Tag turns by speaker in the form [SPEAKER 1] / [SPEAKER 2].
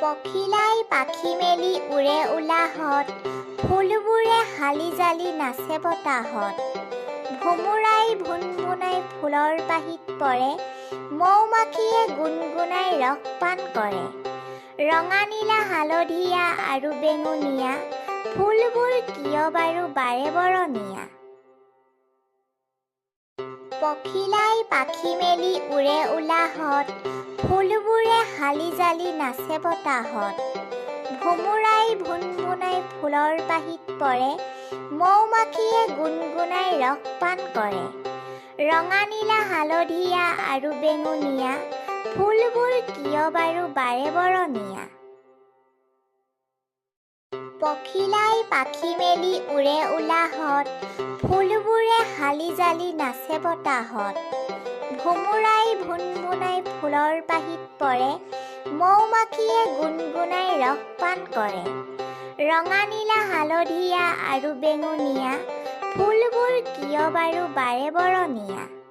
[SPEAKER 1] পখিলাই পাখি মেলি উৰে উলাহত, ফুলবোৰে হালি জালি নাচে বতাহত। ভোমোৰাই ভুনভুনাই ফুলৰ পাহিত পৰে, মৌ-মাখিয়ে গুণগুণাই ৰস পান কৰে। ৰঙা নীলা হালধীয়া আৰু বেঙুনীয়া, ফুলবোৰ কিয় বাৰু বাৰে বৰণীয়া। পখিলাই পাখি মেলি উৰে উলাহত, ফুলবোৰে হালি জালি নাচে বতাহত। ভোমোৰাই ভুনভুনাই ফুলৰ পাহিত পৰে, মৌ-মাখিয়ে গুণগুণাই ৰস পান কৰে। ৰঙা নীলা হালধীয়া আৰু বেঙুনীয়া, ফুলবোৰ কিয় বাৰু বাৰে বৰণীয়া। পখিলাই পাখি মেলি উৰে উলাহত, ফুলবোৰে হালি জালি নাচে বতাহত। ভোমোৰাই ভুনভুনাই ফুলৰ পাহিত পৰে, মৌ-মাখিয়ে গুণগুণাই ৰস পান কৰে। ৰঙা নীলা হালধীয়া আৰু বেঙুনীয়া, ফুলবোৰ কিয় বাৰু বাৰে বৰণীয়া।